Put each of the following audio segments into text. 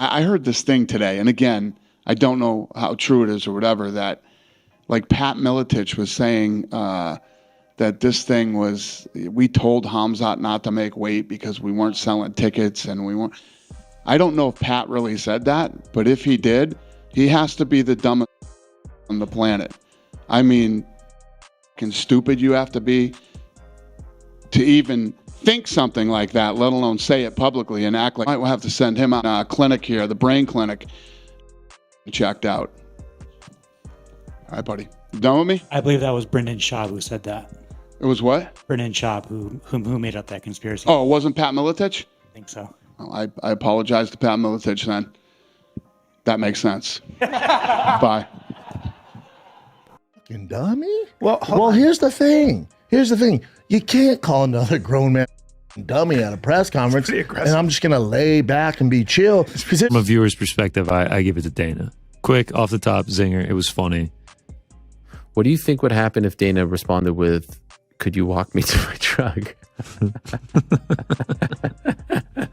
I heard this thing today, and again, I don't know how true it is or whatever, that like Pat Miletich was saying that this thing was, we told Hamzat not to make weight because we weren't selling tickets and we weren't. I don't know if Pat really said that, but if he did, he has to be the dumbest on the planet. I mean, fucking stupid you have to be to even think something like that, let alone say it publicly and act like I might have to send him on a clinic here, the brain clinic, checked out. All right, buddy. You done with me? I believe that was Brendan Schaub who said that. It was what? Brendan Schaub who made up that conspiracy. Oh, it wasn't Pat Miletich? I think so. Well, I apologize to Pat Miletich then. That makes sense. Bye. Fucking dummy? Well, here's the thing. You can't call another grown man dummy at a press conference, and I'm just going to lay back and be chill. From a viewer's perspective, I give it to Dana. Quick, off the top, zinger. It was funny. What do you think would happen if Dana responded with, "Could you walk me to my truck?"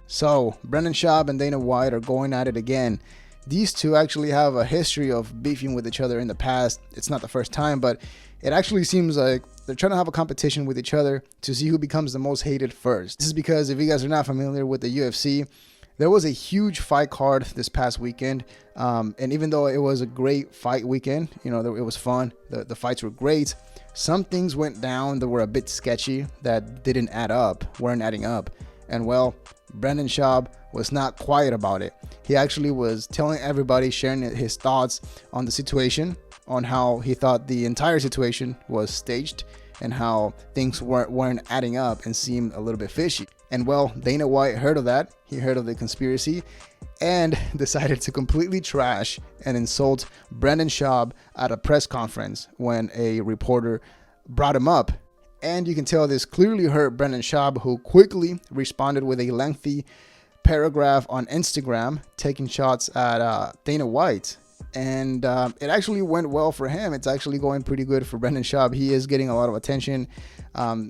So, Brendan Schaub and Dana White are going at it again. These two actually have a history of beefing with each other in the past. It's not the first time, but it actually seems like they're trying to have a competition with each other to see who becomes the most hated first. This is because if you guys are not familiar with the UFC, there was a huge fight card this past weekend. And even though it was a great fight weekend, you know, it was fun. The fights were great. Some things went down that were a bit sketchy that weren't adding up. And well, Brendan Schaub was not quiet about it. He actually was telling everybody, sharing his thoughts on the situation, on how he thought the entire situation was staged and how things weren't adding up and seemed a little bit fishy. And well, Dana White heard of that. He heard of the conspiracy and decided to completely trash and insult Brendan Schaub at a press conference when a reporter brought him up. And you can tell this clearly hurt Brendan Schaub, who quickly responded with a lengthy paragraph on Instagram, taking shots at Dana White. And it actually went well for him. It's actually going pretty good for Brendan Schaub. He is getting a lot of attention,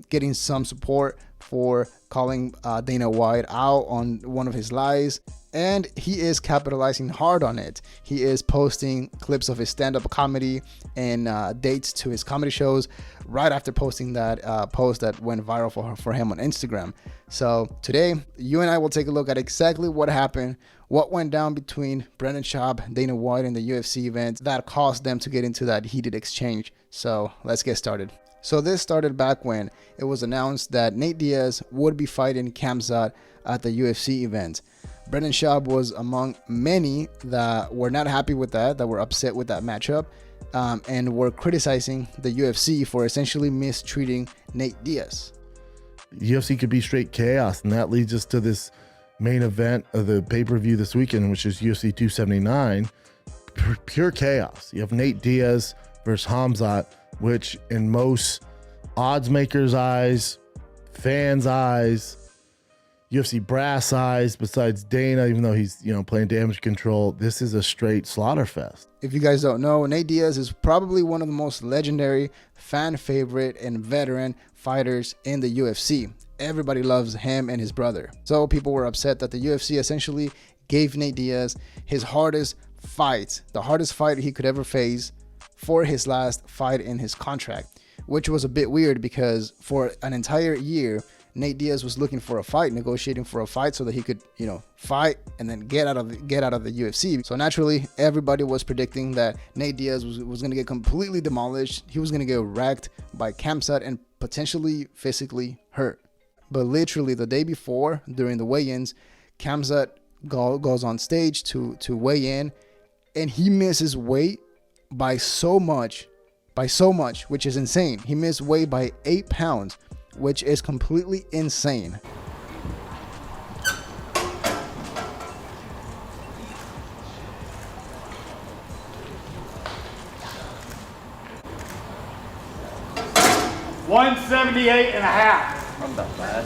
getting some support for calling Dana White out on one of his lies. And he is capitalizing hard on it. He is posting clips of his stand-up comedy and dates to his comedy shows right after posting that post that went viral for him on Instagram. So today, you and I will take a look at exactly what happened, what went down between Brendan Schaub and Dana White in the UFC event that caused them to get into that heated exchange. So let's get started. So this started back when it was announced that Nate Diaz would be fighting Khamzat at the UFC event. Brendan Schaub was among many that were not happy with that were upset with that matchup, and were criticizing the UFC for essentially mistreating Nate Diaz. UFC could be straight chaos, and that leads us to this main event of the pay-per-view this weekend, which is UFC 279. Pure chaos. You have Nate Diaz versus Khamzat, which in most odds makers' eyes, fans' eyes, UFC brass eyes, besides Dana, even though he's, playing damage control, this is a straight slaughter fest. If you guys don't know, Nate Diaz is probably one of the most legendary, fan favorite, and veteran fighters in the UFC. Everybody loves him and his brother. So people were upset that the UFC essentially gave Nate Diaz his hardest fight, the hardest fight he could ever face for his last fight in his contract, which was a bit weird because for an entire year, Nate Diaz was looking for a fight, negotiating for a fight so that he could, fight and then get out of the UFC. So naturally, everybody was predicting that Nate Diaz was going to get completely demolished. He was going to get wrecked by Khamzat and potentially physically hurt. But literally the day before, during the weigh-ins, Khamzat goes on stage to weigh in, and he misses weight by so much, which is insane. He missed weight by 8 pounds. Which is completely insane. $178.5. Not that bad.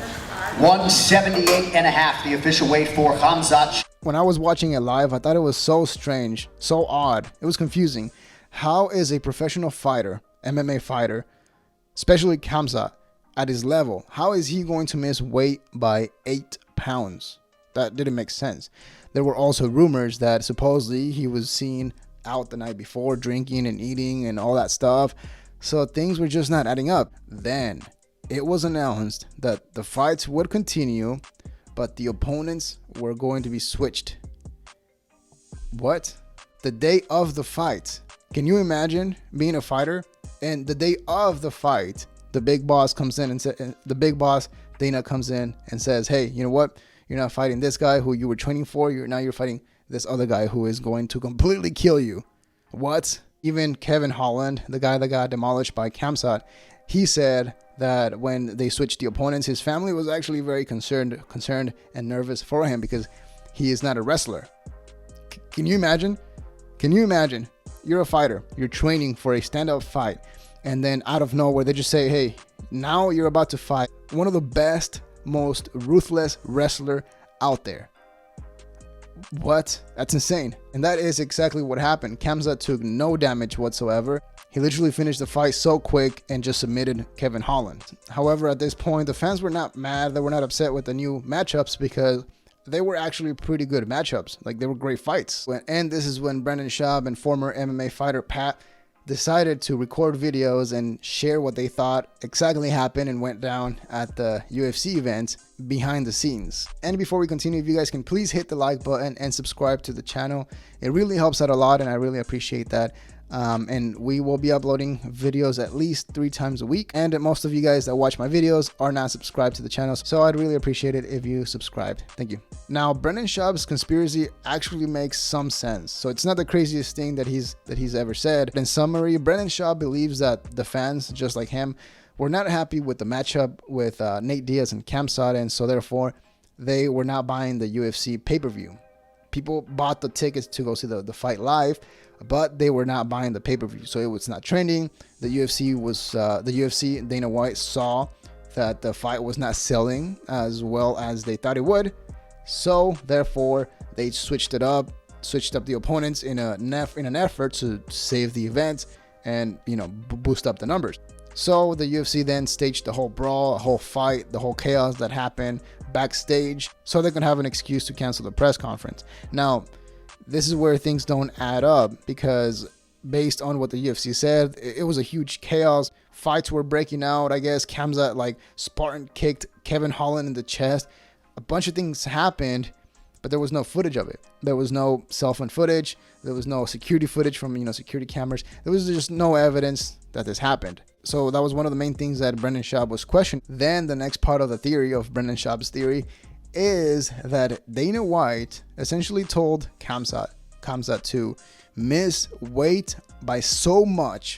178.5, the official weight for Khamzat. When I was watching it live, I thought it was so strange, so odd. It was confusing. How is a professional fighter, MMA fighter, especially Khamzat, at his level, how is he going to miss weight by 8 pounds? That didn't make sense. there were also rumors that supposedly he was seen out the night before drinking and eating and all that stuff. So things were just not adding up. Then it was announced that the fights would continue, but the opponents were going to be switched. What? The day of the fight. Can you imagine being a fighter and the day of the fight, the big boss comes in and the big boss Dana comes in and says, hey, you know what? You're not fighting this guy who you were training for. Now you're fighting this other guy who is going to completely kill you. What? Even Kevin Holland, the guy that got demolished by Khamzat, he said that when they switched the opponents, his family was actually very concerned and nervous for him because he is not a wrestler. Can you imagine? Can you imagine? You're a fighter. You're training for a stand-up fight. And then out of nowhere, they just say, hey, now you're about to fight one of the best, most ruthless wrestler out there. What? That's insane. And that is exactly what happened. Khamzat took no damage whatsoever. He literally finished the fight so quick and just submitted Kevin Holland. However, at this point, the fans were not mad. They were not upset with the new matchups because they were actually pretty good matchups. Like, they were great fights. And this is when Brendan Schaub and former MMA fighter Pat decided to record videos and share what they thought exactly happened and went down at the UFC event behind the scenes. And before we continue, if you guys can please hit the like button and subscribe to the channel. It really helps out a lot and I really appreciate that. And we will be uploading videos at least 3 times a week. And most of you guys that watch my videos are not subscribed to the channel, so I'd really appreciate it if you subscribed. Thank you. Now, Brendan Schaub's conspiracy actually makes some sense. So it's not the craziest thing that he's ever said. In summary, Brendan Schaub believes that the fans, just like him, were not happy with the matchup with Nate Diaz and Khamzat, and so therefore they were not buying the UFC pay-per-view. People bought the tickets to go see the fight live, but they were not buying the pay-per-view, so it was not trending. The UFC, Dana White saw that the fight was not selling as well as they thought it would, so therefore they switched up the opponents in an effort to save the event and, you know, boost up the numbers. So the UFC then staged the whole brawl, a whole fight, the whole chaos that happened backstage, so they can have an excuse to cancel the press conference. Now, this is where things don't add up, because based on what the UFC said, it was a huge chaos. Fights were breaking out. I guess Khamzat like Spartan kicked Kevin Holland in the chest. A bunch of things happened, but there was no footage of it. There was no cell phone footage. There was no security footage from, you know, security cameras. There was just no evidence that this happened. So that was one of the main things that Brendan Schaub was questioning. Then the next part of the theory of Brendan Schaub's theory is that Dana White essentially told Khamzat to miss weight by so much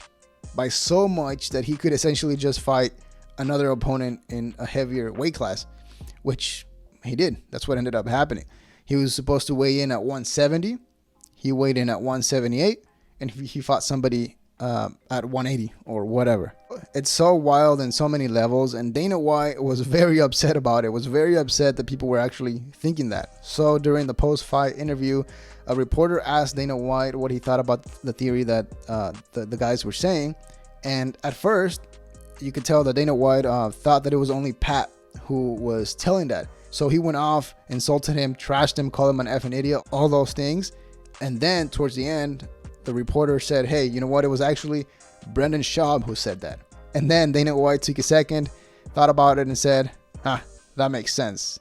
that he could essentially just fight another opponent in a heavier weight class, which he did. That's what ended up happening. He was supposed to weigh in at 170. He weighed in at 178, and he fought somebody at 180 or whatever. It's so wild in so many levels, and Dana White was very upset about it. Was very upset that people were actually thinking that. So during the post-fight interview, a reporter asked Dana White what he thought about the theory that the guys were saying, and at first you could tell that Dana White thought that it was only Pat who was telling that. So he went off, insulted him, trashed him, called him an effing idiot, all those things. And then towards the end, the reporter said, hey, you know what? It was actually Brendan Schaub who said that. And then Dana White took a second, thought about it, and said, that makes sense.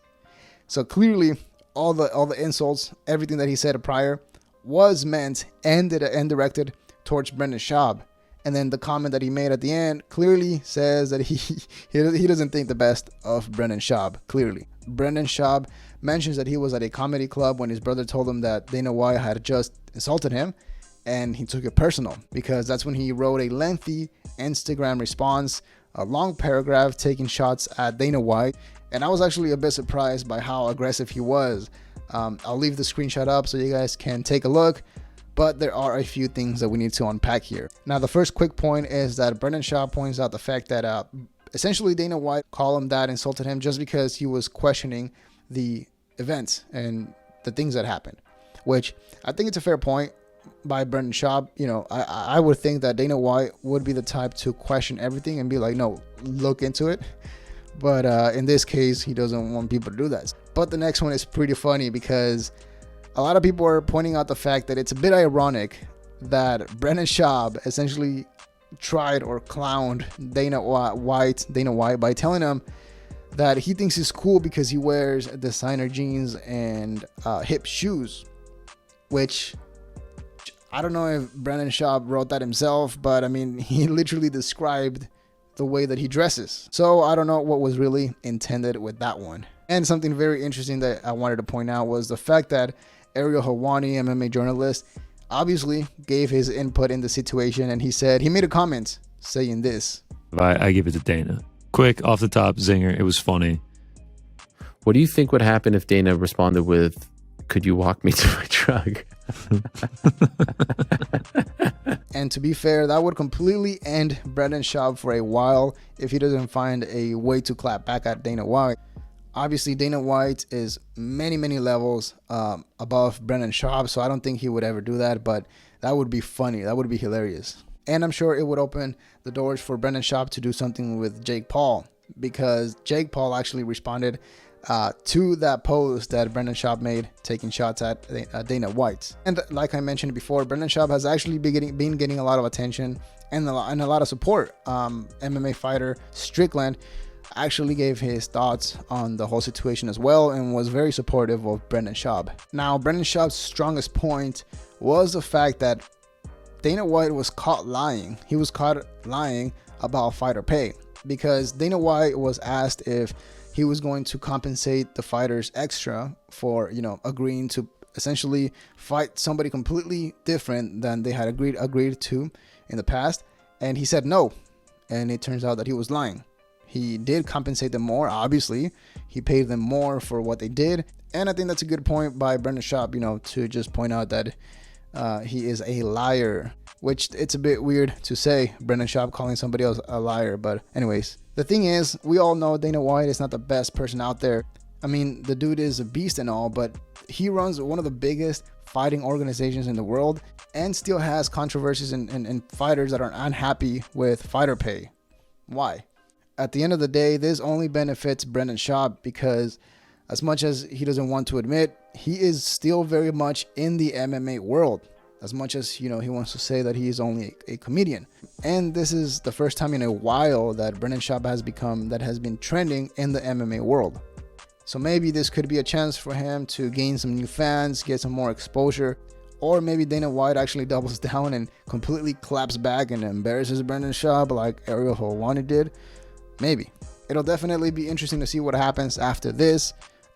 So clearly, all the insults, everything that he said prior was meant and directed towards Brendan Schaub. And then the comment that he made at the end clearly says that he doesn't think the best of Brendan Schaub, clearly. Brendan Schaub mentions that he was at a comedy club when his brother told him that Dana White had just insulted him, and he took it personal, because that's when he wrote a lengthy Instagram response, a long paragraph taking shots at Dana White. And I was actually a bit surprised by how aggressive he was. I'll leave the screenshot up so you guys can take a look, but there are a few things that we need to unpack here. Now, the first quick point is that Brendan Schaub points out the fact that essentially Dana White called him that, insulted him, just because he was questioning the events and the things that happened, which I think it's a fair point by Brendan Schaub. You know, I would think that Dana White would be the type to question everything and be like, no, look into it. But in this case, he doesn't want people to do that. But the next one is pretty funny, because a lot of people are pointing out the fact that it's a bit ironic that Brendan Schaub essentially tried or clowned Dana White by telling him that he thinks he's cool because he wears designer jeans and hip shoes, which I don't know if Brendan Schaub wrote that himself, but I mean, he literally described the way that he dresses. So I don't know what was really intended with that one. And something very interesting that I wanted to point out was the fact that Ariel Helwani, MMA journalist, obviously gave his input in the situation, and he made a comment saying this. I give it to Dana. Quick, off the top, zinger. It was funny. What do you think would happen if Dana responded with, "Could you walk me to my truck?" And to be fair, that would completely end Brendan Schaub for a while if he doesn't find a way to clap back at Dana White. Obviously, Dana White is many levels above Brendan Schaub, so I don't think he would ever do that, but that would be funny. That would be hilarious. And I'm sure it would open the doors for Brendan Schaub to do something with Jake Paul, because Jake Paul actually responded to that post that Brendan Schaub made taking shots at Dana White. And like I mentioned before, Brendan Schaub has actually been getting a lot of attention and a lot of support. MMA fighter Strickland actually gave his thoughts on the whole situation as well and was very supportive of Brendan Schaub. Now, Brendan Schaub's strongest point was the fact that Dana White was caught lying. He was caught lying about fighter pay, because Dana White was asked if he was going to compensate the fighters extra for, agreeing to essentially fight somebody completely different than they had agreed to in the past, and he said no. And it turns out that he was lying. He did compensate them more, obviously. He paid them more for what they did. And I think that's a good point by Brendan Schaub, to just point out that he is a liar, which it's a bit weird to say, Brendan Schaub calling somebody else a liar. But anyways, the thing is, we all know Dana White is not the best person out there. I mean, the dude is a beast and all, but he runs one of the biggest fighting organizations in the world and still has controversies and fighters that are unhappy with fighter pay. Why? At the end of the day, this only benefits Brendan Schaub, because as much as he doesn't want to admit, he is still very much in the MMA world. As much as, he wants to say that he is only a comedian. And this is the first time in a while that Brendan Schaub has been trending in the MMA world. So maybe this could be a chance for him to gain some new fans, get some more exposure, or maybe Dana White actually doubles down and completely claps back and embarrasses Brendan Schaub like Ariel Helwani did. Maybe. It'll definitely be interesting to see what happens after this.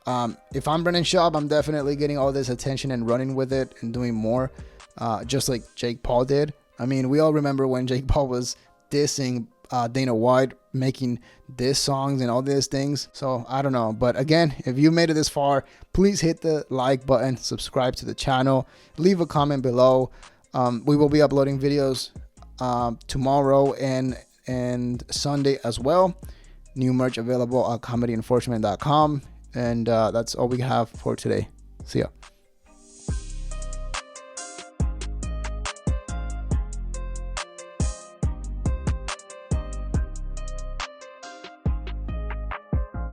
If I'm Brendan Schaub, I'm definitely getting all this attention and running with it and doing more, just like Jake Paul did. I mean, we all remember when Jake Paul was dissing Dana White, making diss songs and all these things. So I don't know. But again, if you made it this far, please hit the like button, subscribe to the channel, leave a comment below. We will be uploading videos tomorrow and Sunday as well. New merch available at comedyenforcement.com. And that's all we have for today. See ya.